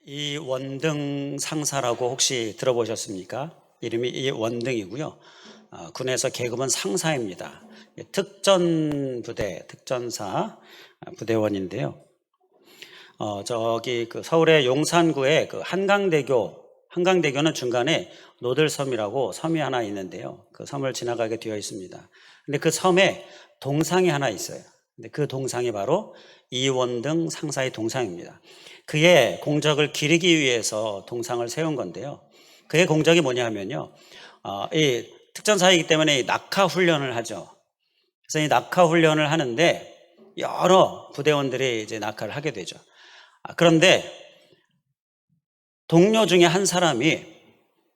이원등 상사라고 혹시 들어보셨습니까? 이름이 이원등이고요. 군에서 계급은 상사입니다. 특전부대, 특전사 부대원인데요. 저기 서울의 용산구에 한강대교는 중간에 노들섬이라고 섬이 하나 있는데요. 그 섬을 지나가게 되어 있습니다. 근데 그 섬에 동상이 하나 있어요. 근데 그 동상이 바로 이원등 상사의 동상입니다. 그의 공적을 기리기 위해서 동상을 세운 건데요. 그의 공적이 뭐냐면요. 이 특전사이기 때문에 낙하 훈련을 하죠. 그래서 이 낙하 훈련을 하는데 여러 부대원들이 이제 낙하를 하게 되죠. 그런데 동료 중에 한 사람이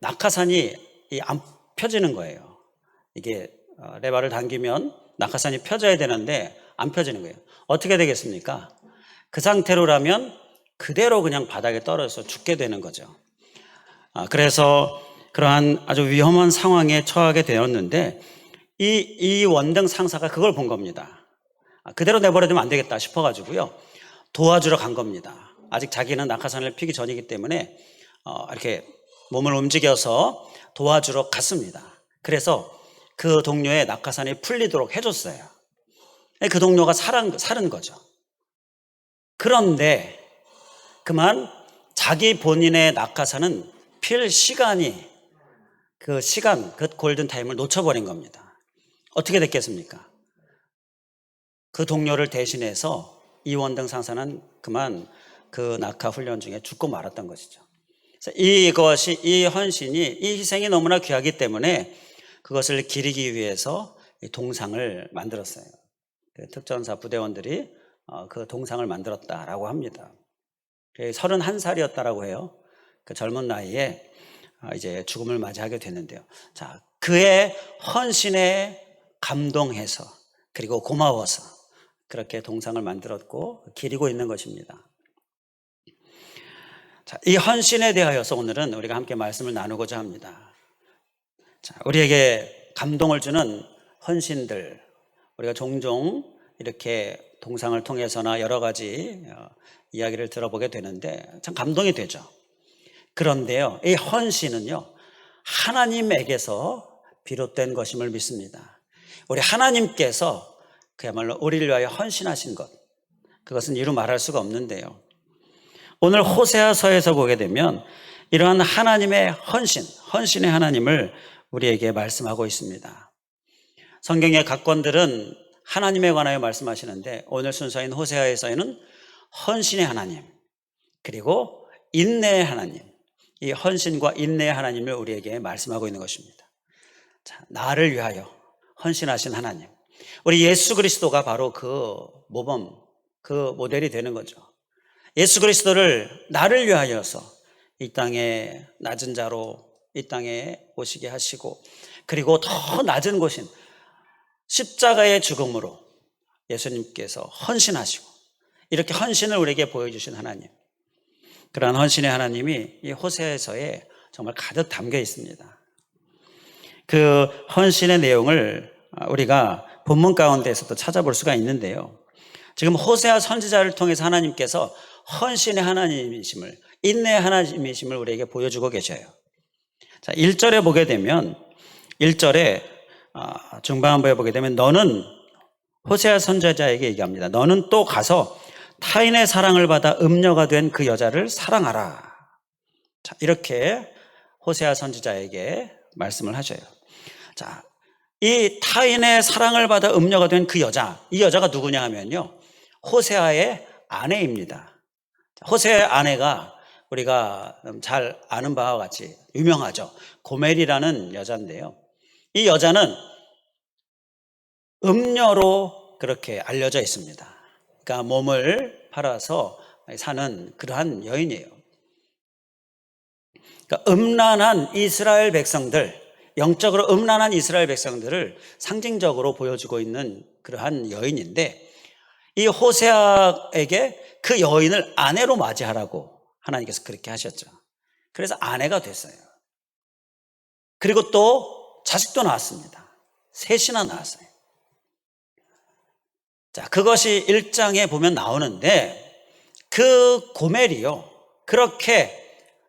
낙하산이 안 펴지는 거예요. 이게 레바를 당기면 낙하산이 펴져야 되는데 안 펴지는 거예요. 어떻게 되겠습니까? 그 상태로라면 그대로 그냥 바닥에 떨어져서 죽게 되는 거죠. 그래서 그러한 아주 위험한 상황에 처하게 되었는데 이 원등 상사가 그걸 본 겁니다. 그대로 내버려두면 안 되겠다 싶어가지고요. 도와주러 간 겁니다. 아직 자기는 낙하산을 피기 전이기 때문에 이렇게 몸을 움직여서 도와주러 갔습니다. 그래서 그 동료의 낙하산이 풀리도록 해줬어요. 그 동료가 살은 거죠. 그런데 그만 자기 본인의 낙하산은 필 시간이 그 골든타임을 놓쳐버린 겁니다. 어떻게 됐겠습니까? 그 동료를 대신해서 이원등 상사는 그만 그 낙하 훈련 중에 죽고 말았던 것이죠. 이 헌신이, 이 희생이 너무나 귀하기 때문에 그것을 기리기 위해서 동상을 만들었어요. 특전사 부대원들이 그 동상을 만들었다라고 합니다. 31살이었다라고 해요. 그 젊은 나이에 이제 죽음을 맞이하게 됐는데요. 자, 그의 헌신에 감동해서 그리고 고마워서 그렇게 동상을 만들었고 기리고 있는 것입니다. 자, 이 헌신에 대하여서 오늘은 우리가 함께 말씀을 나누고자 합니다. 자, 우리에게 감동을 주는 헌신들, 우리가 종종 이렇게 동상을 통해서나 여러 가지 이야기를 들어보게 되는데 참 감동이 되죠. 그런데요, 이 헌신은요, 하나님에게서 비롯된 것임을 믿습니다. 우리 하나님께서 그야말로 우리를 위하여 헌신하신 것, 그것은 이루 말할 수가 없는데요. 오늘 호세아서에서 보게 되면 이러한 하나님의 헌신의 하나님을 우리에게 말씀하고 있습니다. 성경의 각 권들은 하나님에 관하여 말씀하시는데 오늘 순서인 호세아에서는 헌신의 하나님, 그리고 인내의 하나님, 이 헌신과 인내의 하나님을 우리에게 말씀하고 있는 것입니다. 자, 나를 위하여 헌신하신 하나님, 우리 예수 그리스도가 바로 그 모범, 그 모델이 되는 거죠. 예수 그리스도를 나를 위하여서 이 땅에 낮은 자로 이 땅에 오시게 하시고, 그리고 더 낮은 곳인 십자가의 죽음으로 예수님께서 헌신하시고, 이렇게 헌신을 우리에게 보여주신 하나님, 그러한 헌신의 하나님이 이 호세아서에 정말 가득 담겨 있습니다. 그 헌신의 내용을 우리가 본문 가운데에서도 찾아볼 수가 있는데요. 지금 호세아 선지자를 통해서 하나님께서 헌신의 하나님이심을, 인내의 하나님이심을 우리에게 보여주고 계셔요. 자, 1절에 보게 되면 1절에 중반부에 보게 되면 너는, 호세아 선지자에게 얘기합니다. 너는 또 가서 타인의 사랑을 받아 음녀가 된 그 여자를 사랑하라. 자, 이렇게 호세아 선지자에게 말씀을 하셔요. 자, 이 타인의 사랑을 받아 음녀가 된 그 여자, 이 여자가 누구냐 하면요, 호세아의 아내입니다. 호세아의 아내가 우리가 잘 아는 바와 같이 유명하죠. 고멜이라는 여자인데요, 이 여자는 음녀로 그렇게 알려져 있습니다. 그러니까 몸을 팔아서 사는 그러한 여인이에요. 그러니까 음란한 이스라엘 백성들, 영적으로 음란한 이스라엘 백성들을 상징적으로 보여주고 있는 그러한 여인인데, 이 호세아에게 그 여인을 아내로 맞이하라고 하나님께서 그렇게 하셨죠. 그래서 아내가 됐어요. 그리고 또 자식도 낳았습니다. 셋이나 낳았어요. 자, 그것이 1장에 보면 나오는데 그 고멜이요, 그렇게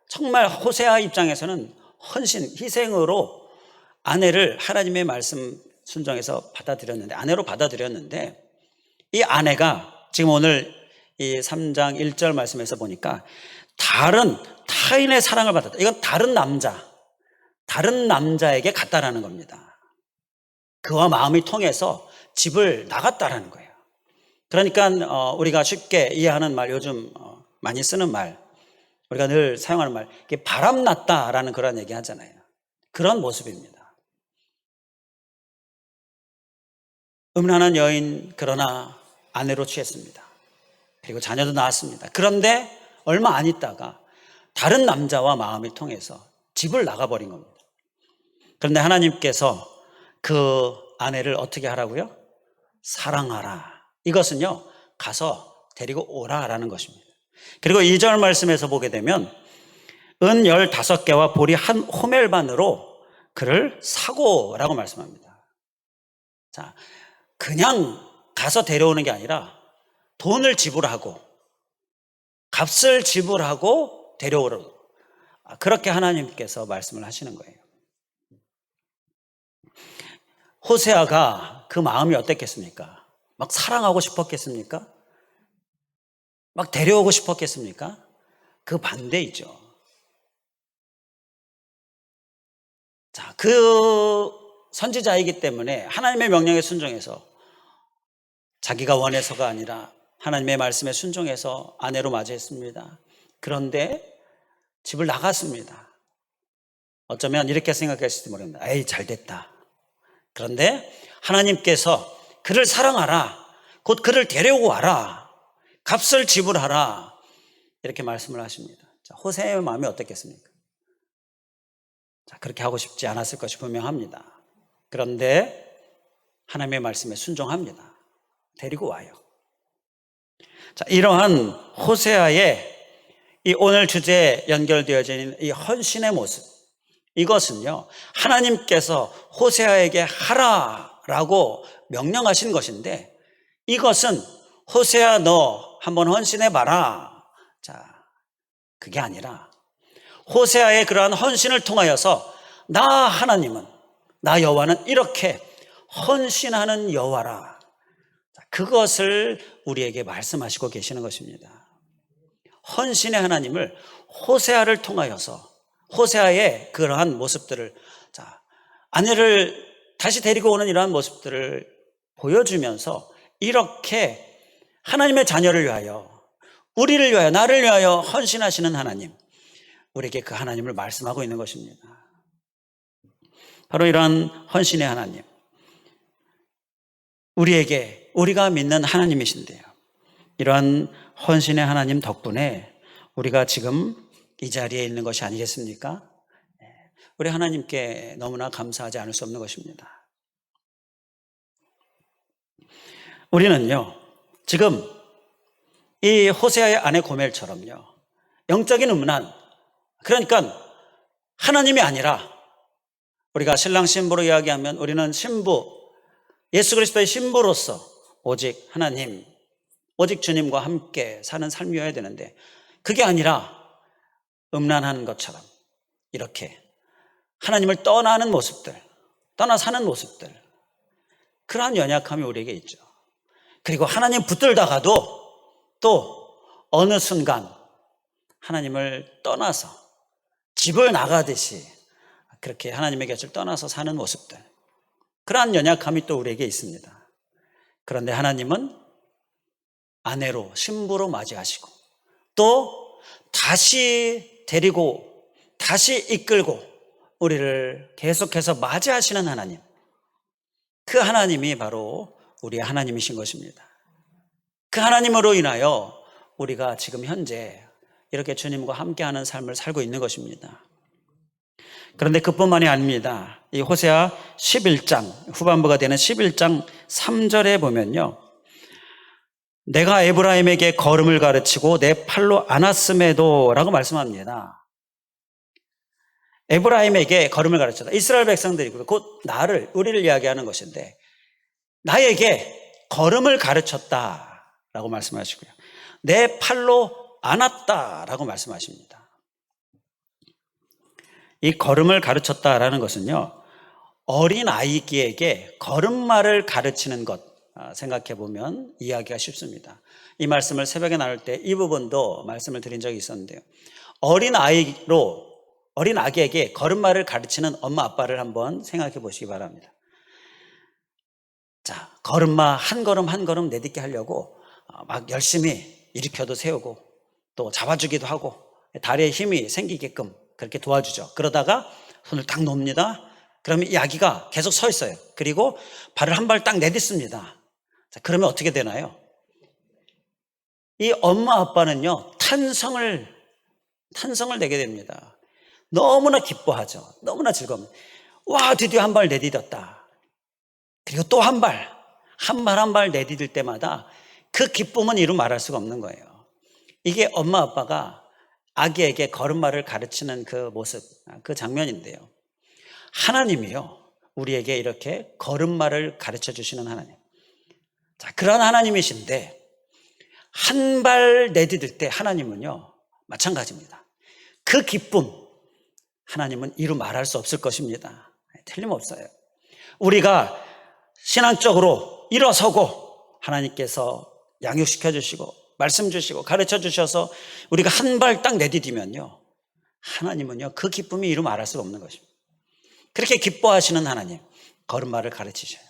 정말 호세아 입장에서는 헌신, 희생으로 아내를 하나님의 말씀 순종해서 받아들였는데, 아내로 받아들였는데, 이 아내가 지금 오늘 이 3장 1절 말씀에서 보니까 타인의 사랑을 받았다. 이건 다른 남자에게 갔다라는 겁니다. 그와 마음이 통해서 집을 나갔다라는 거예요. 그러니까 우리가 쉽게 이해하는 말, 요즘 많이 쓰는 말, 우리가 늘 사용하는 말, 이게 바람났다라는 그런 얘기 하잖아요. 그런 모습입니다. 음란한 여인, 그러나 아내로 취했습니다. 그리고 자녀도 낳았습니다. 그런데 얼마 안 있다가 다른 남자와 마음이 통해서 집을 나가버린 겁니다. 그런데 하나님께서 그 아내를 어떻게 하라고요? 사랑하라. 이것은요, 가서 데리고 오라라는 것입니다. 그리고 2절 말씀에서 보게 되면 은 15개와 보리 한 호멜반으로 그를 사고라고 말씀합니다. 자, 그냥 가서 데려오는 게 아니라 돈을 지불하고 값을 지불하고 데려오라고, 그렇게 하나님께서 말씀을 하시는 거예요. 호세아가 그 마음이 어땠겠습니까? 막 사랑하고 싶었겠습니까? 막 데려오고 싶었겠습니까? 그 반대이죠. 자, 그 선지자이기 때문에 하나님의 명령에 순종해서 자기가 원해서가 아니라 하나님의 말씀에 순종해서 아내로 맞이했습니다. 그런데 집을 나갔습니다. 어쩌면 이렇게 생각했을지 모릅니다. 에이, 잘 됐다. 그런데 하나님께서 그를 사랑하라, 곧 그를 데려오고 와라, 값을 지불하라, 이렇게 말씀을 하십니다. 자, 호세아의 마음이 어떻겠습니까? 자, 그렇게 하고 싶지 않았을 것이 분명합니다. 그런데 하나님의 말씀에 순종합니다. 데리고 와요. 자, 이러한 호세아의 이 오늘 주제에 연결되어져 있는 이 헌신의 모습, 이것은요, 하나님께서 호세아에게 하라라고 명령하신 것인데, 이것은 호세아 너 한번 헌신해봐라, 자, 그게 아니라 호세아의 그러한 헌신을 통하여서 나 하나님은, 나 여호와는 이렇게 헌신하는 여호와라, 그것을 우리에게 말씀하시고 계시는 것입니다. 헌신의 하나님을 호세아를 통하여서 호세아의 그러한 모습들을, 자, 아내를 다시 데리고 오는 이러한 모습들을 보여주면서 이렇게 하나님의 자녀를 위하여, 우리를 위하여, 나를 위하여 헌신하시는 하나님, 우리에게 그 하나님을 말씀하고 있는 것입니다. 바로 이러한 헌신의 하나님, 우리에게, 우리가 믿는 하나님이신데요, 이러한 헌신의 하나님 덕분에 우리가 지금 이 자리에 있는 것이 아니겠습니까? 우리 하나님께 너무나 감사하지 않을 수 없는 것입니다. 우리는요, 지금 이 호세아의 아내 고멜처럼요, 영적인 음란, 그러니까 하나님이 아니라, 우리가 신랑 신부로 이야기하면 우리는 신부, 예수 그리스도의 신부로서 오직 하나님, 오직 주님과 함께 사는 삶이어야 되는데, 그게 아니라 음란한 것처럼 이렇게 하나님을 떠나는 모습들, 떠나 사는 모습들, 그러한 연약함이 우리에게 있죠. 그리고 하나님 붙들다가도 또 어느 순간 하나님을 떠나서 집을 나가듯이 그렇게 하나님의 곁을 떠나서 사는 모습들, 그러한 연약함이 또 우리에게 있습니다. 그런데 하나님은 아내로, 신부로 맞이하시고 또 다시 데리고, 다시 이끌고 우리를 계속해서 맞이하시는 하나님, 그 하나님이 바로 우리의 하나님이신 것입니다. 그 하나님으로 인하여 우리가 지금 현재 이렇게 주님과 함께하는 삶을 살고 있는 것입니다. 그런데 그뿐만이 아닙니다. 이 호세아 11장 후반부가 되는 11장 3절에 보면요, 내가 에브라임에게 걸음을 가르치고 내 팔로 안았음에도 라고 말씀합니다. 에브라임에게 걸음을 가르쳤다. 이스라엘 백성들이고 곧 나를, 우리를 이야기하는 것인데, 나에게 걸음을 가르쳤다 라고 말씀하시고요, 내 팔로 안았다라고 말씀하십니다. 이 걸음을 가르쳤다라는 것은요, 어린 아이에게 걸음마를 가르치는 것, 생각해 보면 이해하기가 쉽습니다. 이 말씀을 새벽에 나눌 때 이 부분도 말씀을 드린 적이 있었는데요. 어린 아기에게 걸음마를 가르치는 엄마 아빠를 한번 생각해 보시기 바랍니다. 자, 걸음마 한 걸음 한 걸음 내딛게 하려고 막 열심히 일으켜도 세우고 또 잡아주기도 하고 다리에 힘이 생기게끔 그렇게 도와주죠. 그러다가 손을 딱 놓습니다. 그러면 이 아기가 계속 서 있어요. 그리고 발을 한 발 딱 내딛습니다. 자, 그러면 어떻게 되나요? 이 엄마 아빠는요, 탄성을 내게 됩니다. 너무나 기뻐하죠. 너무나 즐거움. 와, 드디어 한 발 내딛었다. 그리고 또 한 발 한 발 내디딜 때마다 그 기쁨은 이루 말할 수가 없는 거예요. 이게 엄마 아빠가 아기에게 걸음마를 가르치는 그 모습, 그 장면인데요. 하나님이요, 우리에게 이렇게 걸음마를 가르쳐 주시는 하나님. 자, 그런 하나님이신데 한 발 내디딜 때 하나님은요, 마찬가지입니다. 그 기쁨, 하나님은 이루 말할 수 없을 것입니다. 틀림없어요. 우리가 신앙적으로 일어서고 하나님께서 양육시켜 주시고 말씀 주시고 가르쳐 주셔서 우리가 한 발 딱 내디디면요, 하나님은요, 그 기쁨이 이루 말할 수가 없는 것입니다. 그렇게 기뻐하시는 하나님, 걸음마를 가르치셔요.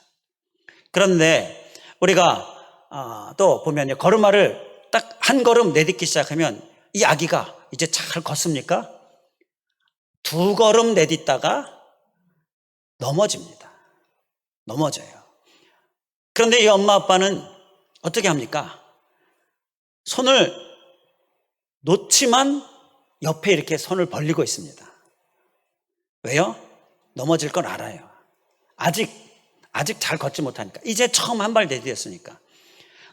그런데 우리가 또 보면요, 걸음마를 딱 한 걸음 내딛기 시작하면 이 아기가 이제 잘 걷습니까? 두 걸음 내딛다가 넘어집니다. 넘어져요. 그런데 이 엄마 아빠는 어떻게 합니까? 손을 놓지만 옆에 이렇게 손을 벌리고 있습니다. 왜요? 넘어질 건 알아요. 아직 잘 걷지 못하니까. 이제 처음 한 발 내디뎠으니까.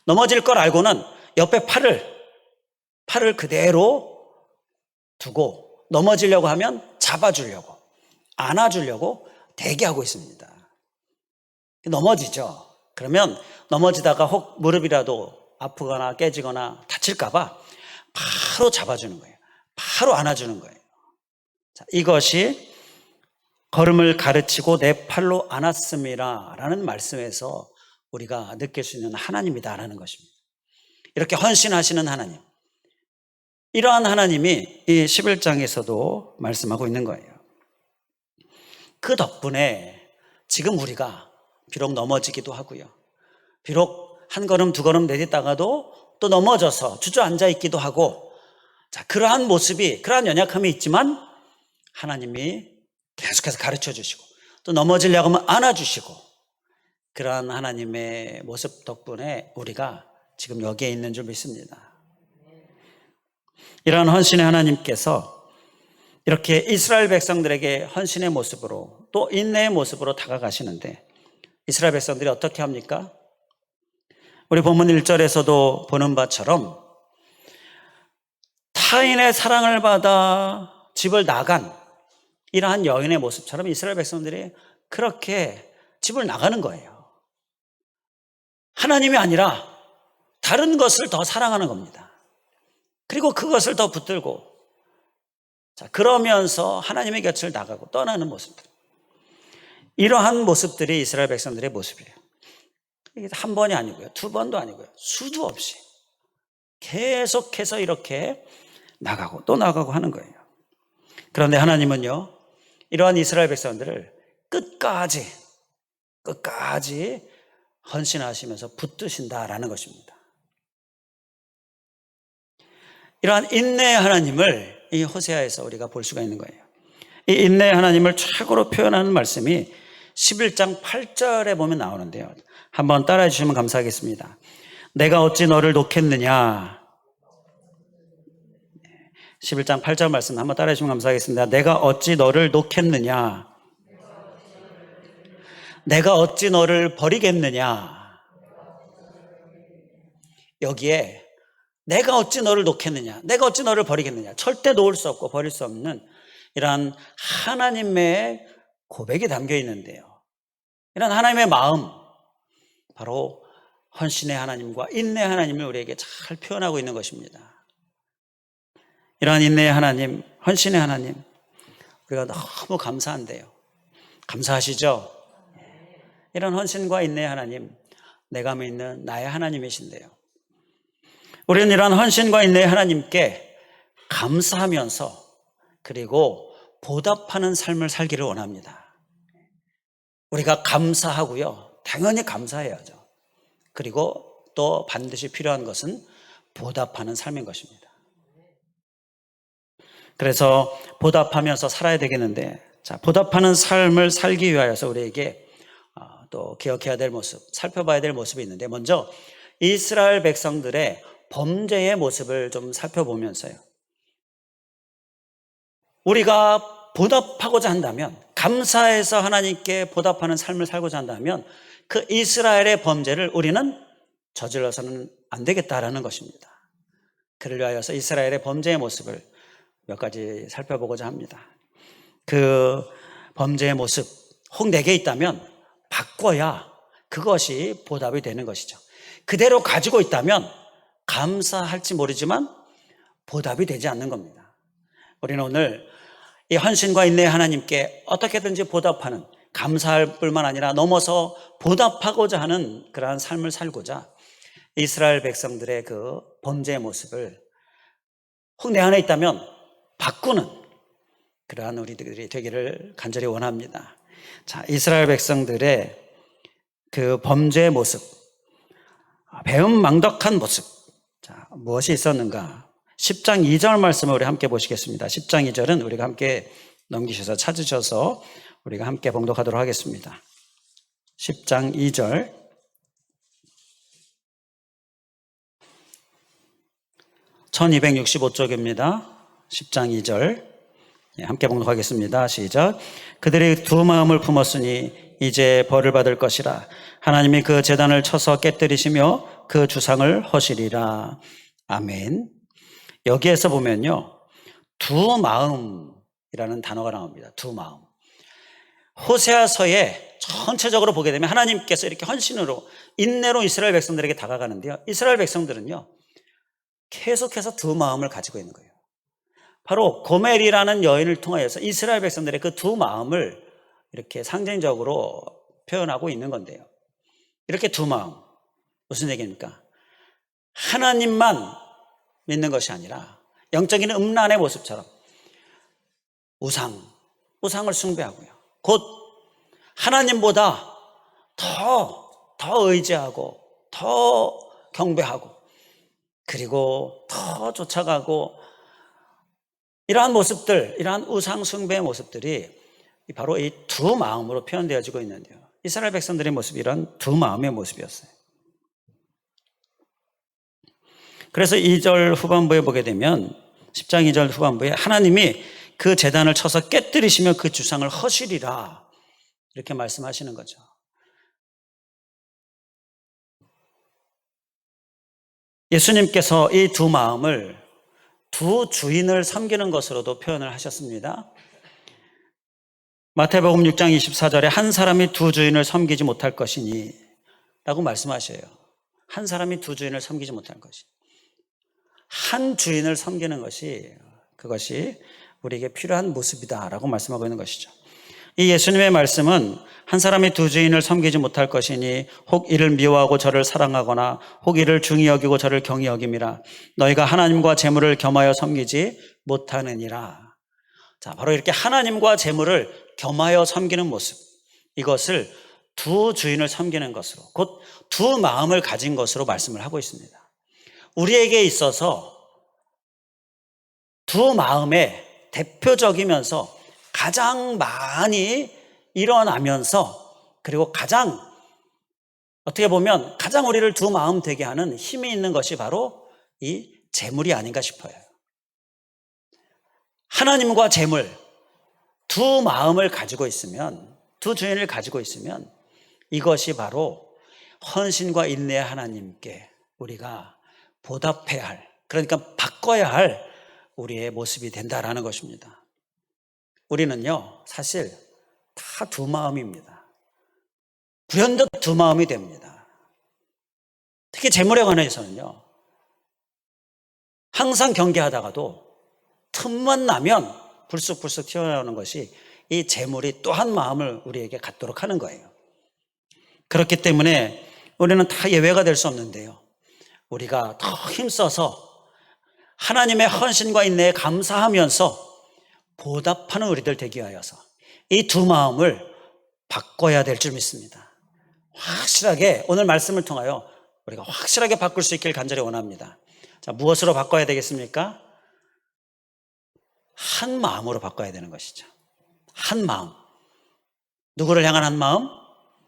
넘어질 걸 알고는 옆에 팔을 그대로 두고 넘어지려고 하면 잡아주려고, 안아주려고 대기하고 있습니다. 넘어지죠. 그러면 넘어지다가 혹 무릎이라도 아프거나 깨지거나 다칠까봐 바로 잡아주는 거예요. 바로 안아주는 거예요. 자, 이것이 걸음을 가르치고 내 팔로 안았음이라 라는 말씀에서 우리가 느낄 수 있는 하나님이다라는 것입니다. 이렇게 헌신하시는 하나님, 이러한 하나님이 이 11장에서도 말씀하고 있는 거예요. 그 덕분에 지금 우리가 비록 넘어지기도 하고요, 비록 한 걸음 두 걸음 내딛다가도 또 넘어져서 주저앉아 있기도 하고, 자, 그러한 모습이, 그러한 연약함이 있지만 하나님이 계속해서 가르쳐 주시고 또 넘어지려고 하면 안아주시고, 그러한 하나님의 모습 덕분에 우리가 지금 여기에 있는 줄 믿습니다. 이러한 헌신의 하나님께서 이렇게 이스라엘 백성들에게 헌신의 모습으로 또 인내의 모습으로 다가가시는데, 이스라엘 백성들이 어떻게 합니까? 우리 본문 1절에서도 보는 바처럼 타인의 사랑을 받아 집을 나간 이러한 여인의 모습처럼 이스라엘 백성들이 그렇게 집을 나가는 거예요. 하나님이 아니라 다른 것을 더 사랑하는 겁니다. 그리고 그것을 더 붙들고, 자, 그러면서 하나님의 곁을 나가고 떠나는 모습들, 이러한 모습들이 이스라엘 백성들의 모습이에요. 이게 한 번이 아니고요, 두 번도 아니고요, 수도 없이 계속해서 이렇게 나가고 또 나가고 하는 거예요. 그런데 하나님은요, 이러한 이스라엘 백성들을 끝까지 헌신하시면서 붙드신다라는 것입니다. 이러한 인내의 하나님을 이 호세아에서 우리가 볼 수가 있는 거예요. 이 인내의 하나님을 최고로 표현하는 말씀이 11장 8절에 보면 나오는데요. 한번 따라해 주시면 감사하겠습니다. 내가 어찌 너를 놓겠느냐. 11장 8절 말씀 한번 따라해 주시면 감사하겠습니다. 내가 어찌 너를 놓겠느냐. 내가 어찌 너를 버리겠느냐. 여기에 내가 어찌 너를 놓겠느냐, 내가 어찌 너를 버리겠느냐, 절대 놓을 수 없고 버릴 수 없는 이러한 하나님의 고백이 담겨 있는데요, 이런 하나님의 마음, 바로 헌신의 하나님과 인내의 하나님을 우리에게 잘 표현하고 있는 것입니다. 이러한 인내의 하나님, 헌신의 하나님, 우리가 너무 감사한데요. 감사하시죠? 이런 헌신과 인내의 하나님, 내가 믿는 나의 하나님이신데요. 우리는 이러한 헌신과 인내의 하나님께 감사하면서 그리고 보답하는 삶을 살기를 원합니다. 우리가 감사하고요. 당연히 감사해야죠. 그리고 또 반드시 필요한 것은 보답하는 삶인 것입니다. 그래서 보답하면서 살아야 되겠는데, 자, 보답하는 삶을 살기 위하여서 우리에게 또 기억해야 될 모습, 살펴봐야 될 모습이 있는데, 먼저 이스라엘 백성들의 범죄의 모습을 좀 살펴보면서요. 우리가 보답하고자 한다면, 감사해서 하나님께 보답하는 삶을 살고자 한다면 그 이스라엘의 범죄를 우리는 저질러서는 안 되겠다라는 것입니다. 그를 위하여서 이스라엘의 범죄의 모습을 몇 가지 살펴보고자 합니다. 그 범죄의 모습, 혹 내게 있다면 바꿔야 그것이 보답이 되는 것이죠. 그대로 가지고 있다면 감사할지 모르지만 보답이 되지 않는 겁니다. 우리는 오늘 이 헌신과 인내의 하나님께 어떻게든지 보답하는, 감사할 뿐만 아니라 넘어서 보답하고자 하는 그러한 삶을 살고자 이스라엘 백성들의 그 범죄의 모습을 혹 내 안에 있다면 바꾸는 그러한 우리들이 되기를 간절히 원합니다. 자, 이스라엘 백성들의 그 범죄의 모습, 배은망덕한 모습. 자, 무엇이 있었는가? 10장 2절 말씀을 우리 함께 보시겠습니다. 10장 2절은 우리가 함께 넘기셔서 찾으셔서 우리가 함께 봉독하도록 하겠습니다. 10장 2절. (1265쪽입니다) 10장 2절 함께 봉독하겠습니다. 시작. 그들이 두 마음을 품었으니 이제 벌을 받을 것이라. 하나님이 그 제단을 쳐서 깨뜨리시며 그 주상을 허시리라. 아멘. 여기에서 보면요, 두 마음이라는 단어가 나옵니다. 두 마음. 호세아서에 전체적으로 보게 되면 하나님께서 이렇게 헌신으로, 인내로 이스라엘 백성들에게 다가가는데요, 이스라엘 백성들은요 계속해서 두 마음을 가지고 있는 거예요. 바로 고멜이라는 여인을 통하여서 이스라엘 백성들의 그 두 마음을 이렇게 상징적으로 표현하고 있는 건데요, 이렇게 두 마음, 무슨 얘기입니까? 하나님만 믿는 것이 아니라 영적인 음란의 모습처럼 우상을 숭배하고요, 곧 하나님보다 더 의지하고 더 경배하고 그리고 더 쫓아가고, 이러한 모습들, 이러한 우상 숭배의 모습들이 바로 이 두 마음으로 표현되어지고 있는데요, 이스라엘 백성들의 모습이 이런 두 마음의 모습이었어요. 그래서 2절 후반부에 보게 되면, 10장 2절 후반부에 하나님이 그 제단을 쳐서 깨뜨리시며 그 주상을 허시리라, 이렇게 말씀하시는 거죠. 예수님께서 이 두 마음을 두 주인을 섬기는 것으로도 표현을 하셨습니다. 마태복음 6장 24절에 한 사람이 두 주인을 섬기지 못할 것이니 라고 말씀하셔요. 한 사람이 두 주인을 섬기지 못할 것이니, 한 주인을 섬기는 것이, 그것이 우리에게 필요한 모습이다라고 말씀하고 있는 것이죠. 이 예수님의 말씀은 한 사람이 두 주인을 섬기지 못할 것이니 혹 이를 미워하고 저를 사랑하거나 혹 이를 중히 여기고 저를 경히 여김이라. 너희가 하나님과 재물을 겸하여 섬기지 못하느니라. 자, 바로 이렇게 하나님과 재물을 겸하여 섬기는 모습, 이것을 두 주인을 섬기는 것으로, 곧 두 마음을 가진 것으로 말씀을 하고 있습니다. 우리에게 있어서 두 마음의 대표적이면서 가장 많이 일어나면서, 그리고 가장, 어떻게 보면 가장 우리를 두 마음 되게 하는 힘이 있는 것이 바로 이 재물이 아닌가 싶어요. 하나님과 재물, 두 마음을 가지고 있으면, 두 주인을 가지고 있으면 이것이 바로 헌신과 인내의 하나님께 우리가 보답해야 할, 그러니까 바꿔야 할 우리의 모습이 된다라는 것입니다. 우리는요, 사실 다 두 마음입니다. 불현듯 두 마음이 됩니다. 특히 재물에 관해서는요, 항상 경계하다가도 틈만 나면 불쑥불쑥 튀어나오는 것이 이 재물이 또 한 마음을 우리에게 갖도록 하는 거예요. 그렇기 때문에 우리는 다 예외가 될 수 없는데요, 우리가 더 힘써서 하나님의 헌신과 인내에 감사하면서 보답하는 우리들 되기 위하여서 이 두 마음을 바꿔야 될 줄 믿습니다. 확실하게 오늘 말씀을 통하여 우리가 확실하게 바꿀 수 있길 간절히 원합니다. 자, 무엇으로 바꿔야 되겠습니까? 한 마음으로 바꿔야 되는 것이죠. 한 마음. 누구를 향한 한 마음?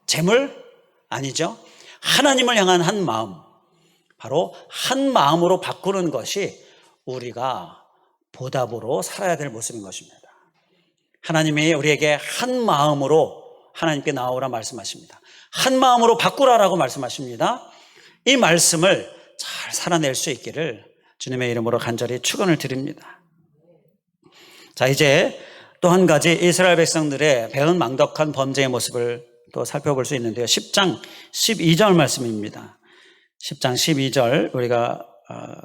재물? 아니죠. 하나님을 향한 한 마음. 바로 한 마음으로 바꾸는 것이 우리가 보답으로 살아야 될 모습인 것입니다. 하나님이 우리에게 한 마음으로 하나님께 나오라 말씀하십니다. 한 마음으로 바꾸라라고 말씀하십니다. 이 말씀을 잘 살아낼 수 있기를 주님의 이름으로 간절히 축원을 드립니다. 자, 이제 또 한 가지 이스라엘 백성들의 배은망덕한 범죄의 모습을 또 살펴볼 수 있는데요, 10장 12절 말씀입니다. 10장 12절, 우리가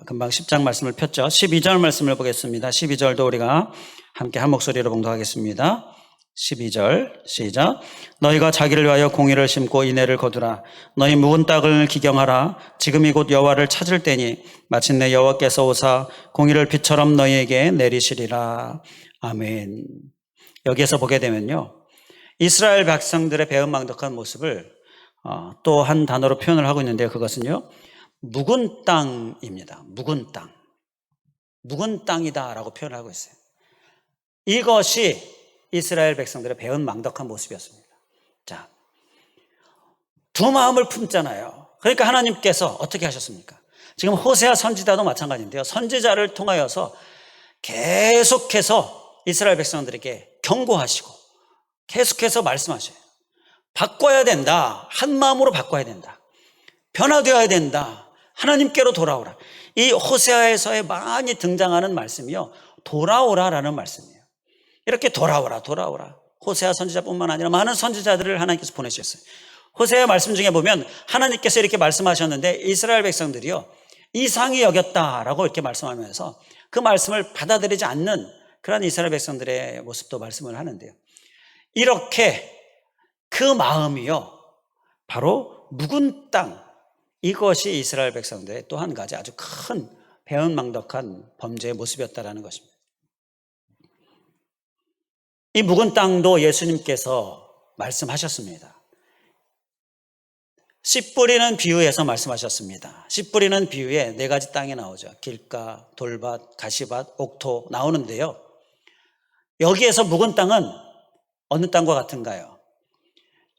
금방 10장 말씀을 폈죠. 12절 말씀을 보겠습니다. 12절도 우리가 함께 한 목소리로 봉독하겠습니다. 12절 시작. 너희가 자기를 위하여 공의를 심고 인애를 거두라. 너희 묵은 땅을 기경하라. 지금이 곧 여호와를 찾을 때니 마침내 여호와께서 오사 공의를 비처럼 너희에게 내리시리라. 아멘. 여기에서 보게 되면요, 이스라엘 백성들의 배은망덕한 모습을 또 한 단어로 표현을 하고 있는데요, 그것은요, 묵은 땅입니다. 묵은 땅. 묵은 땅이다라고 표현을 하고 있어요. 이것이 이스라엘 백성들의 배은망덕한 모습이었습니다. 자, 두 마음을 품잖아요. 그러니까 하나님께서 어떻게 하셨습니까? 지금 호세아 선지자도 마찬가지인데요, 선지자를 통하여서 계속해서 이스라엘 백성들에게 경고하시고 계속해서 말씀하셔요. 바꿔야 된다. 한 마음으로 바꿔야 된다. 변화되어야 된다. 하나님께로 돌아오라. 이 호세아에서의 많이 등장하는 말씀이요, 돌아오라라는 말씀이에요. 이렇게 돌아오라, 돌아오라. 호세아 선지자뿐만 아니라 많은 선지자들을 하나님께서 보내주셨어요. 호세아 말씀 중에 보면 하나님께서 이렇게 말씀하셨는데 이스라엘 백성들이요, 이상히 여겼다라고 이렇게 말씀하면서 그 말씀을 받아들이지 않는 그런 이스라엘 백성들의 모습도 말씀을 하는데요, 이렇게 그 마음이요, 바로 묵은 땅, 이것이 이스라엘 백성들의 또 한 가지 아주 큰 배은망덕한 범죄의 모습이었다라는 것입니다. 이 묵은 땅도 예수님께서 말씀하셨습니다. 씨 뿌리는 비유에서 말씀하셨습니다. 씨 뿌리는 비유에 네 가지 땅이 나오죠. 길가, 돌밭, 가시밭, 옥토 나오는데요, 여기에서 묵은 땅은 어느 땅과 같은가요?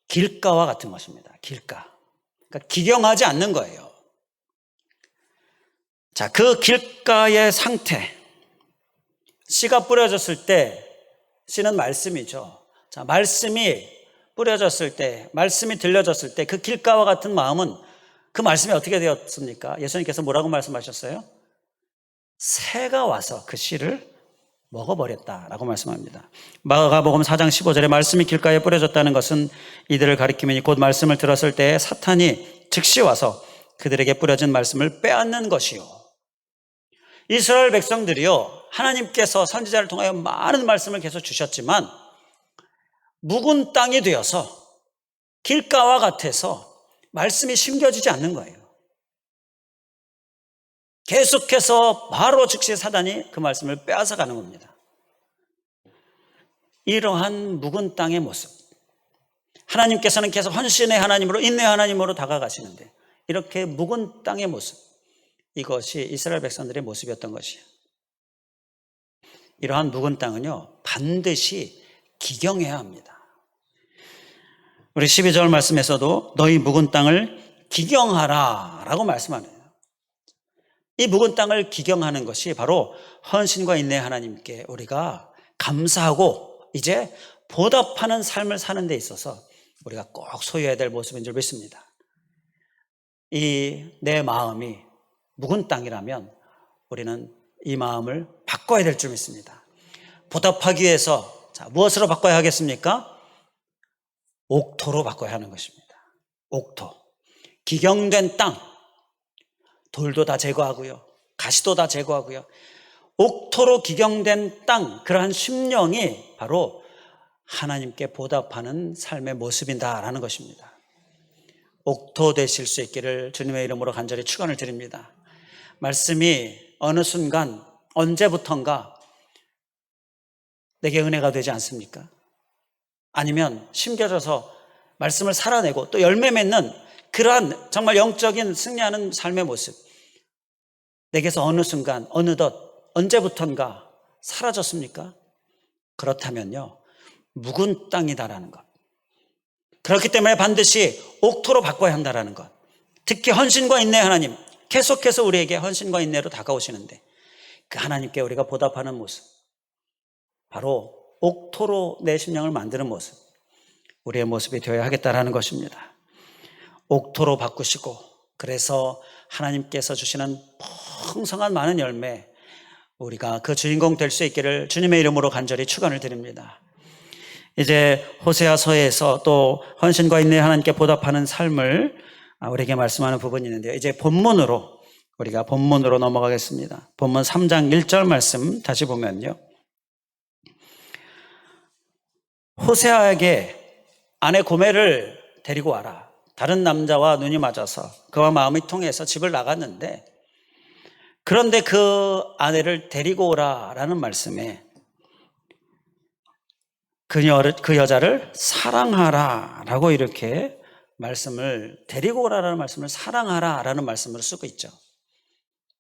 길가와 같은 것입니다. 길가. 그러니까 기경하지 않는 거예요. 자, 그 길가의 상태, 씨가 뿌려졌을 때, 씨는 말씀이죠. 자, 말씀이 뿌려졌을 때, 말씀이 들려졌을 때 그 길가와 같은 마음은, 그 말씀이 어떻게 되었습니까? 예수님께서 뭐라고 말씀하셨어요? 새가 와서 그 씨를 먹어버렸다라고 말씀합니다. 마가복음 4장 15절에 말씀이 길가에 뿌려졌다는 것은 이들을 가리키면 곧 말씀을 들었을 때 사탄이 즉시 와서 그들에게 뿌려진 말씀을 빼앗는 것이요. 이스라엘 백성들이요, 하나님께서 선지자를 통하여 많은 말씀을 계속 주셨지만 묵은 땅이 되어서 길가와 같아서 말씀이 심겨지지 않는 거예요. 계속해서 바로 즉시 사단이 그 말씀을 빼앗아 가는 겁니다. 이러한 묵은 땅의 모습, 하나님께서는 계속 헌신의 하나님으로, 인내의 하나님으로 다가가시는데 이렇게 묵은 땅의 모습, 이것이 이스라엘 백성들의 모습이었던 것이에요. 이러한 묵은 땅은요, 반드시 기경해야 합니다. 우리 12절 말씀에서도 너희 묵은 땅을 기경하라 라고 말씀하네요. 이 묵은 땅을 기경하는 것이 바로 헌신과 인내의 하나님께 우리가 감사하고 이제 보답하는 삶을 사는 데 있어서 우리가 꼭 소유해야 될 모습인 줄 믿습니다. 이 내 마음이 묵은 땅이라면 우리는 이 마음을 바꿔야 될 줄 믿습니다. 보답하기 위해서, 자, 무엇으로 바꿔야 하겠습니까? 옥토로 바꿔야 하는 것입니다. 옥토. 기경된 땅. 돌도 다 제거하고요, 가시도 다 제거하고요, 옥토로 기경된 땅, 그러한 심령이 바로 하나님께 보답하는 삶의 모습이다라는 것입니다. 옥토 되실 수 있기를 주님의 이름으로 간절히 축원을 드립니다. 말씀이 어느 순간 언제부턴가 내게 은혜가 되지 않습니까? 아니면 심겨져서 말씀을 살아내고 또 열매 맺는 그러한 정말 영적인 승리하는 삶의 모습, 내게서 어느 순간 어느덧 언제부턴가 사라졌습니까? 그렇다면요, 묵은 땅이다라는 것, 그렇기 때문에 반드시 옥토로 바꿔야 한다라는 것, 특히 헌신과 인내 하나님 계속해서 우리에게 헌신과 인내로 다가오시는데 그 하나님께 우리가 보답하는 모습, 바로 옥토로 내 심령을 만드는 모습, 우리의 모습이 되어야 하겠다라는 것입니다. 옥토로 바꾸시고, 그래서 하나님께서 주시는 풍성한 많은 열매, 우리가 그 주인공 될 수 있기를 주님의 이름으로 간절히 축원을 드립니다. 이제 호세아서에서 또 헌신과 인내 하나님께 보답하는 삶을 우리에게 말씀하는 부분이 있는데요, 이제 우리가 본문으로 넘어가겠습니다. 본문 3장 1절 말씀 다시 보면요, 호세아에게 아내 고멜을 데리고 와라. 다른 남자와 눈이 맞아서 그와 마음이 통해서 집을 나갔는데, 그런데 그 아내를 데리고 오라라는 말씀에 그 여자를 사랑하라라고 이렇게 말씀을, 데리고 오라라는 말씀을 사랑하라라는 말씀을 쓰고 있죠.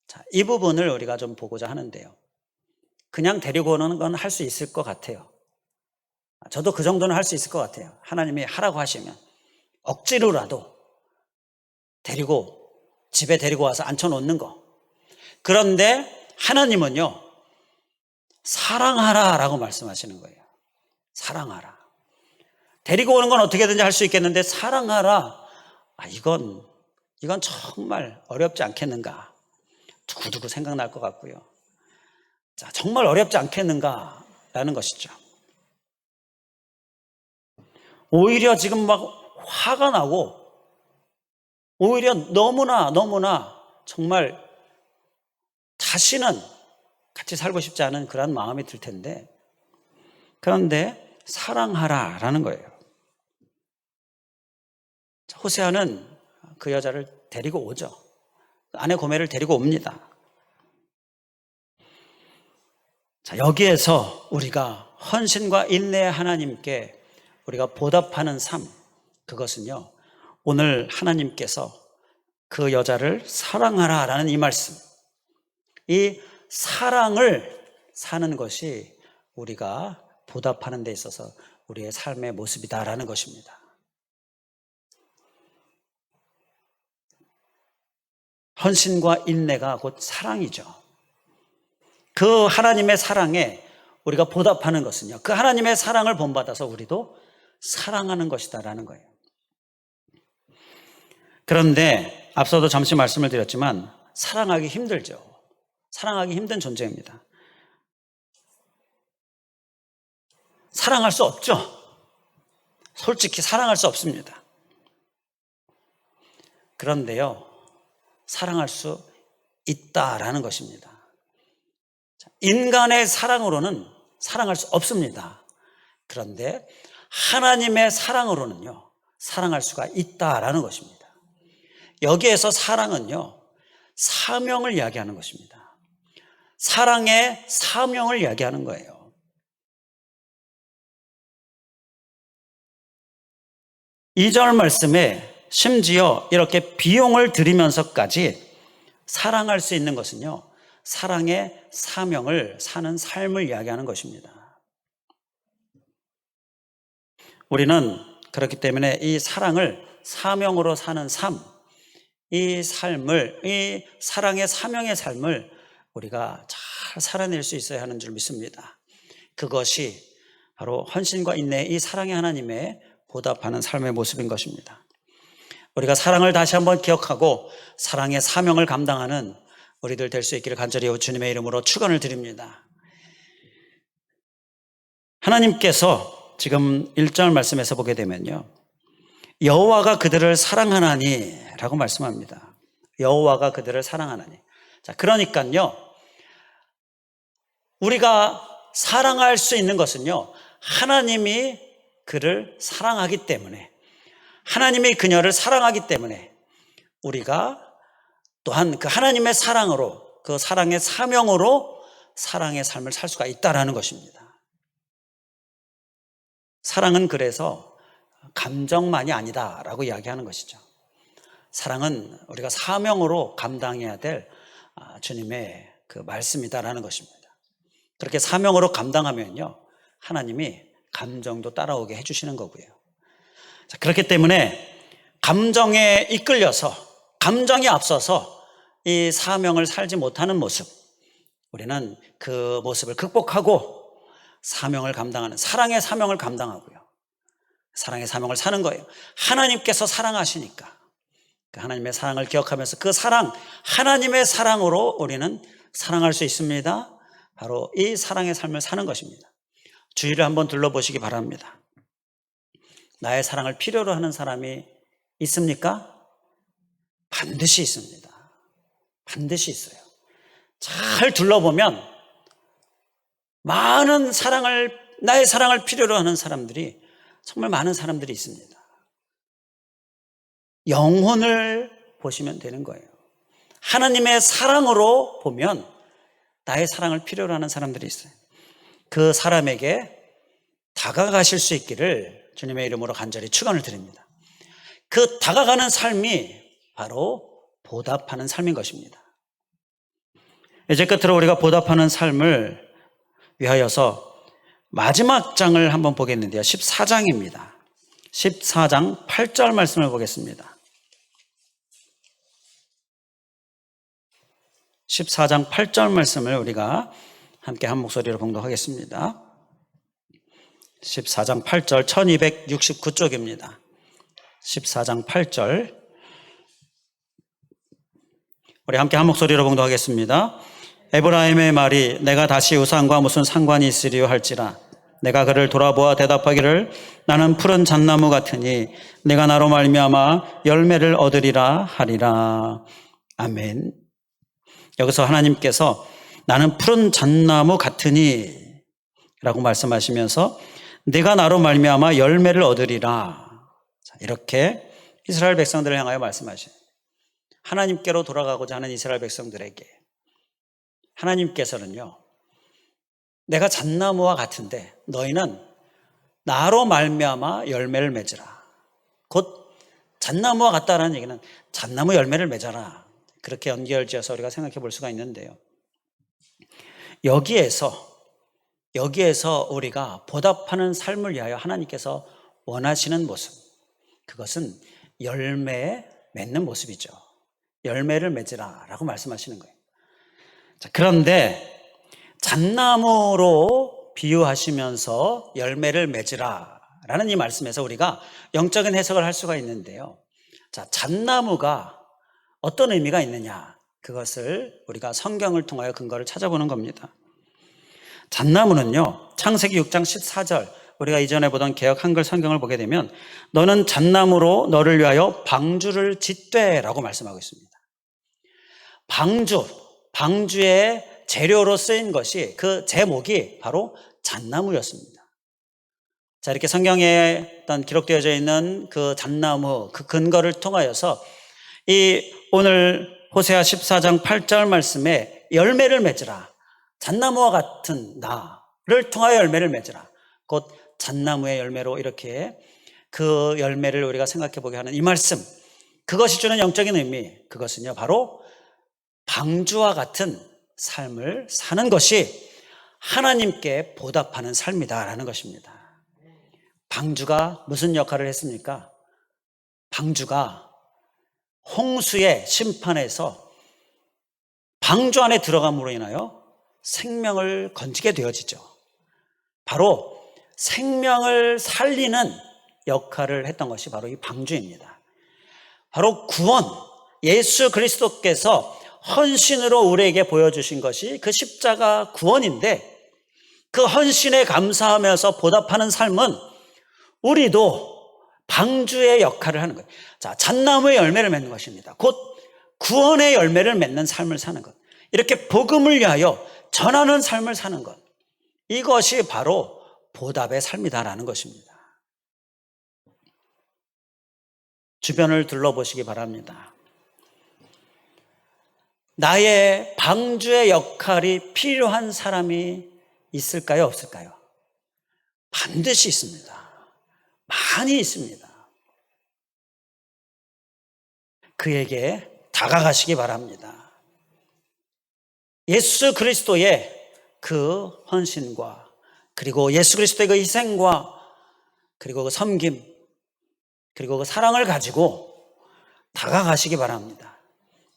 자, 이 부분을 우리가 좀 보고자 하는데요, 그냥 데리고 오는 건 할 수 있을 것 같아요. 저도 그 정도는 할 수 있을 것 같아요. 하나님이 하라고 하시면 억지로라도 집에 데리고 와서 앉혀놓는 거. 그런데 하나님은요, 사랑하라라고 말씀하시는 거예요. 사랑하라. 데리고 오는 건 어떻게든지 할 수 있겠는데 사랑하라, 이건 정말 어렵지 않겠는가. 두고두고 생각날 것 같고요. 자, 정말 어렵지 않겠는가라는 것이죠. 오히려 지금 막 화가 나고, 오히려 너무나 정말 다시는 같이 살고 싶지 않은 그런 마음이 들 텐데, 그런데 사랑하라라는 거예요. 호세아는 그 여자를 데리고 오죠. 아내 고멜을 데리고 옵니다. 자, 여기에서 우리가 헌신과 인내의 하나님께 우리가 보답하는 삶, 그것은요, 오늘 하나님께서 그 여자를 사랑하라라는 이 말씀, 이 사랑을 사는 것이 우리가 보답하는 데 있어서 우리의 삶의 모습이다라는 것입니다. 헌신과 인내가 곧 사랑이죠. 그 하나님의 사랑에 우리가 보답하는 것은요, 그 하나님의 사랑을 본받아서 우리도 사랑하는 것이다라는 거예요. 그런데 앞서도 잠시 말씀을 드렸지만 사랑하기 힘들죠. 사랑하기 힘든 존재입니다. 사랑할 수 없죠. 솔직히 사랑할 수 없습니다. 그런데요, 사랑할 수 있다라는 것입니다. 인간의 사랑으로는 사랑할 수 없습니다. 그런데 하나님의 사랑으로는요, 사랑할 수가 있다라는 것입니다. 여기에서 사랑은요, 사명을 이야기하는 것입니다. 사랑의 사명을 이야기하는 거예요. 이 절 말씀에 심지어 이렇게 비용을 들이면서까지 사랑할 수 있는 것은요, 사랑의 사명을 사는 삶을 이야기하는 것입니다. 우리는 그렇기 때문에 이 사랑을 사명으로 사는 삶, 이 삶을, 이 사랑의 사명의 삶을 우리가 잘 살아낼 수 있어야 하는 줄 믿습니다. 그것이 바로 헌신과 인내의 이 사랑의 하나님의 보답하는 삶의 모습인 것입니다. 우리가 사랑을 다시 한번 기억하고 사랑의 사명을 감당하는 우리들 될 수 있기를 간절히 주님의 이름으로 축원을 드립니다. 하나님께서 지금 1절 말씀에서 보게 되면요, 여호와가 그들을 사랑하나니 라고 말씀합니다. 여호와가 그들을 사랑하나니. 자, 그러니까요, 우리가 사랑할 수 있는 것은요, 하나님이 그를 사랑하기 때문에, 하나님이 그녀를 사랑하기 때문에 우리가 또한 그 하나님의 사랑으로, 그 사랑의 사명으로 사랑의 삶을 살 수가 있다라는 것입니다. 사랑은 그래서 감정만이 아니다라고 이야기하는 것이죠. 사랑은 우리가 사명으로 감당해야 될 주님의 그 말씀이다라는 것입니다. 그렇게 사명으로 감당하면요, 하나님이 감정도 따라오게 해주시는 거고요. 자, 그렇기 때문에 감정에 이끌려서, 감정이 앞서서 이 사명을 살지 못하는 모습, 우리는 그 모습을 극복하고 사명을 감당하는, 사랑의 사명을 감당하고요, 사랑의 사명을 사는 거예요. 하나님께서 사랑하시니까 그 하나님의 사랑을 기억하면서 그 사랑, 하나님의 사랑으로 우리는 사랑할 수 있습니다. 바로 이 사랑의 삶을 사는 것입니다. 주위를 한번 둘러보시기 바랍니다. 나의 사랑을 필요로 하는 사람이 있습니까? 반드시 있습니다. 반드시 있어요. 잘 둘러보면 많은 사랑을, 나의 사랑을 필요로 하는 사람들이, 정말 많은 사람들이 있습니다. 영혼을 보시면 되는 거예요. 하나님의 사랑으로 보면 나의 사랑을 필요로 하는 사람들이 있어요. 그 사람에게 다가가실 수 있기를 주님의 이름으로 간절히 축원을 드립니다. 그 다가가는 삶이 바로 보답하는 삶인 것입니다. 이제 끝으로 우리가 보답하는 삶을 위하여서 마지막 장을 한번 보겠는데요, 14장입니다. 14장 8절 말씀을 보겠습니다. 14장 8절 말씀을 우리가 함께 한 목소리로 봉독하겠습니다. 14장 8절 1269쪽입니다. 14장 8절 우리 함께 한 목소리로 봉독하겠습니다. 에브라임의 말이 내가 다시 우상과 무슨 상관이 있으리요 할지라 내가 그를 돌아보아 대답하기를 나는 푸른 잣나무 같으니 내가 나로 말미암아 열매를 얻으리라 하리라. 아멘. 여기서 하나님께서 나는 푸른 잣나무 같으니 라고 말씀하시면서 내가 나로 말미암아 열매를 얻으리라, 이렇게 이스라엘 백성들을 향하여 말씀하셔요. 하나님께로 돌아가고자 하는 이스라엘 백성들에게 하나님께서는요, 내가 잣나무와 같은데 너희는 나로 말미암아 열매를 맺으라. 곧 잣나무와 같다라는 얘기는 잣나무 열매를 맺어라, 그렇게 연결지어서 우리가 생각해 볼 수가 있는데요, 여기에서 우리가 보답하는 삶을 위하여 하나님께서 원하시는 모습, 그것은 열매 맺는 모습이죠. 열매를 맺으라 라고 말씀하시는 거예요. 자, 그런데 잣나무로 비유하시면서 열매를 맺으라 라는 이 말씀에서 우리가 영적인 해석을 할 수가 있는데요, 자, 잣나무가 어떤 의미가 있느냐, 그것을 우리가 성경을 통하여 근거를 찾아보는 겁니다. 잣나무는요, 창세기 6장 14절 우리가 이전에 보던 개역 한글 성경을 보게 되면 너는 잣나무로 너를 위하여 방주를 짓되 라고 말씀하고 있습니다. 방주의 재료로 쓰인 것이, 그 제목이 바로 잣나무였습니다. 자, 이렇게 성경에 기록되어져 있는 그 잣나무, 그 근거를 통하여서 이 오늘 호세아 14장 8절 말씀에 열매를 맺으라, 잣나무와 같은 나를 통하여 열매를 맺으라, 곧 잣나무의 열매로 이렇게 그 열매를 우리가 생각해 보게 하는 이 말씀, 그것이 주는 영적인 의미, 그것은요 바로 방주와 같은 삶을 사는 것이 하나님께 보답하는 삶이다라는 것입니다. 방주가 무슨 역할을 했습니까? 방주가 홍수의 심판에서 방주 안에 들어감으로 인하여 생명을 건지게 되어지죠. 바로 생명을 살리는 역할을 했던 것이 바로 이 방주입니다. 바로 구원, 예수 그리스도께서 헌신으로 우리에게 보여주신 것이 그 십자가 구원인데, 그 헌신에 감사하면서 보답하는 삶은 우리도 방주의 역할을 하는 거예요. 자, 잣나무의 열매를 맺는 것입니다. 곧 구원의 열매를 맺는 삶을 사는 것. 이렇게 복음을 위하여 전하는 삶을 사는 것, 이것이 바로 보답의 삶이다라는 것입니다. 주변을 둘러보시기 바랍니다. 나의 방주의 역할이 필요한 사람이 있을까요, 없을까요? 반드시 있습니다. 많이 있습니다. 그에게 다가가시기 바랍니다. 예수 그리스도의 그 헌신과, 그리고 예수 그리스도의 그 희생과, 그리고 그 섬김, 그리고 그 사랑을 가지고 다가가시기 바랍니다.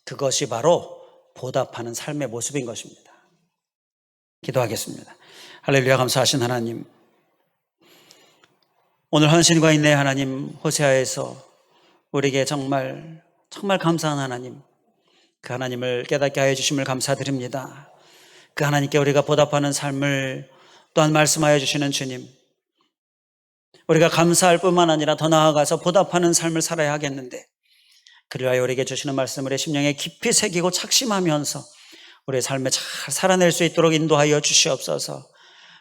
그것이 바로 보답하는 삶의 모습인 것입니다. 기도하겠습니다. 할렐루야. 감사하신 하나님, 오늘 헌신과 인내의 하나님, 호세아에서 우리에게 정말 감사한 하나님, 그 하나님을 깨닫게 하여 주심을 감사드립니다. 그 하나님께 우리가 보답하는 삶을 또한 말씀하여 주시는 주님, 우리가 감사할 뿐만 아니라 더 나아가서 보답하는 삶을 살아야 하겠는데, 그리하여 우리에게 주시는 말씀을 심령에 깊이 새기고 착심하면서 우리의 삶에 잘 살아낼 수 있도록 인도하여 주시옵소서.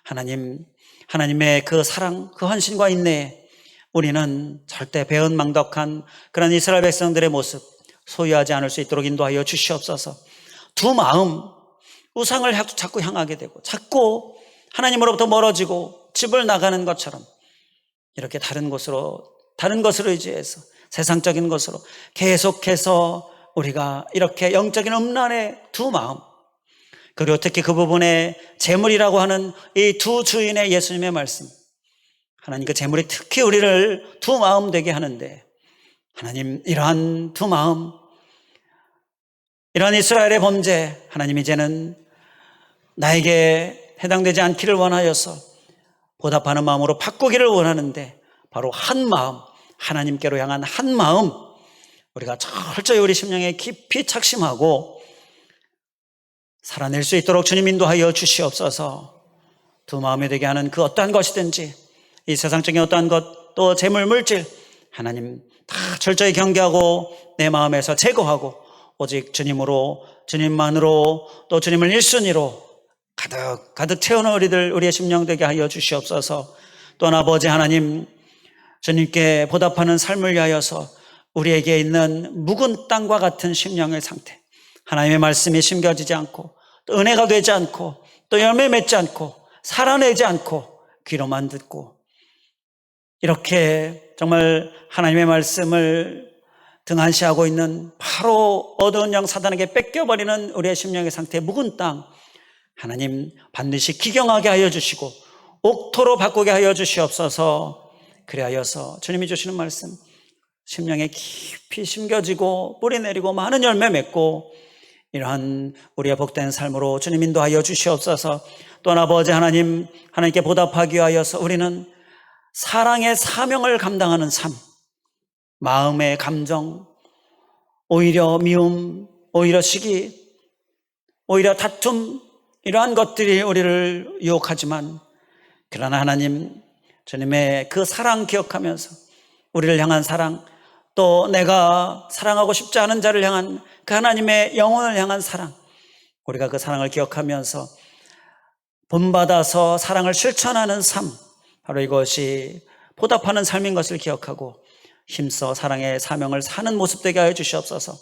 하나님, 하나님의 그 사랑, 그 헌신과 인내에 우리는 절대 배은망덕한 그런 이스라엘 백성들의 모습 소유하지 않을 수 있도록 인도하여 주시옵소서. 두 마음, 우상을 자꾸 향하게 되고 자꾸 하나님으로부터 멀어지고 집을 나가는 것처럼 이렇게 다른 것을 의지해서 세상적인 것으로 계속해서 우리가 이렇게 영적인 음란의 두 마음, 그리고 특히 그 부분에 재물이라고 하는 이 두 주인의 예수님의 말씀, 하나님 그 재물이 특히 우리를 두 마음 되게 하는데, 하나님 이러한 두 마음, 이러한 이스라엘의 범죄, 하나님 이제는 나에게 해당되지 않기를 원하여서 보답하는 마음으로 바꾸기를 원하는데, 바로 한 마음, 하나님께로 향한 한 마음, 우리가 철저히 우리 심령에 깊이 착심하고 살아낼 수 있도록 주님 인도하여 주시옵소서. 두 마음이 되게 하는 그 어떠한 것이든지, 이 세상적인 어떠한 것, 또 재물, 물질, 하나님 다 철저히 경계하고 내 마음에서 제거하고 오직 주님으로, 주님만으로, 또 주님을 1순위로 가득 채우는 우리의 심령 되게 하여 주시옵소서. 또한 아버지 하나님, 주님께 보답하는 삶을 위하여서 우리에게 있는 묵은 땅과 같은 심령의 상태, 하나님의 말씀이 심겨지지 않고 또 은혜가 되지 않고 또 열매 맺지 않고 살아내지 않고 귀로만 듣고, 이렇게 정말 하나님의 말씀을 등한시하고 있는 바로 어두운 영 사단에게 뺏겨버리는 우리의 심령의 상태, 묵은 땅, 하나님 반드시 기경하게 하여 주시고 옥토로 바꾸게 하여 주시옵소서. 그리하여서 주님이 주시는 말씀 심령에 깊이 심겨지고 뿌리 내리고 많은 열매 맺고, 이러한 우리의 복된 삶으로 주님 인도하여 주시옵소서. 또한 아버지 하나님, 하나님께 보답하기 위하여서 우리는 사랑의 사명을 감당하는 삶, 마음의 감정, 오히려 미움, 오히려 시기, 오히려 다툼, 이러한 것들이 우리를 유혹하지만, 그러나 하나님, 주님의 그 사랑 기억하면서 우리를 향한 사랑, 또 내가 사랑하고 싶지 않은 자를 향한 그 하나님의 영혼을 향한 사랑, 우리가 그 사랑을 기억하면서 본받아서 사랑을 실천하는 삶, 바로 이것이 보답하는 삶인 것을 기억하고 힘써 사랑의 사명을 사는 모습 되게 하여 주시옵소서.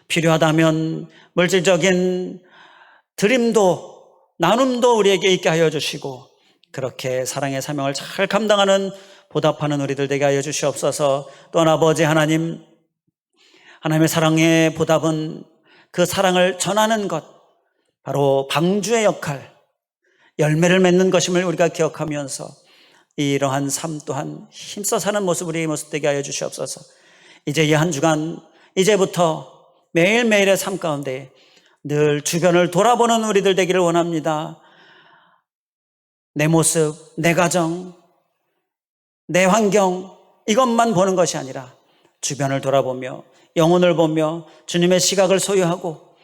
필요하다면 물질적인 드림도 나눔도 우리에게 있게 하여 주시고, 그렇게 사랑의 사명을 잘 감당하는 보답하는 우리들 되게 하여 주시옵소서. 또한 아버지 하나님, 하나님의 사랑의 보답은 그 사랑을 전하는 것, 바로 방주의 역할, 열매를 맺는 것임을 우리가 기억하면서 이러한 삶 또한 힘써 사는 모습, 우리의 모습 되게 하여 주시옵소서. 이제 이 한 주간, 이제부터 매일매일의 삶 가운데 늘 주변을 돌아보는 우리들 되기를 원합니다. 내 모습, 내 가정, 내 환경, 이것만 보는 것이 아니라 주변을 돌아보며 영혼을 보며 주님의 시각을 소유하고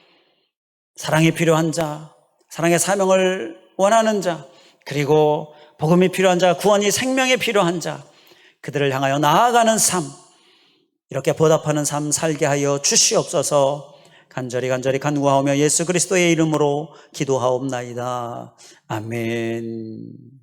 사랑이 필요한 자, 사랑의 사명을 원하는 자, 그리고 복음이 필요한 자, 구원이 생명이 필요한 자, 그들을 향하여 나아가는 삶, 이렇게 보답하는 삶 살게 하여 주시옵소서. 간절히 간구하오며 예수 그리스도의 이름으로 기도하옵나이다. 아멘.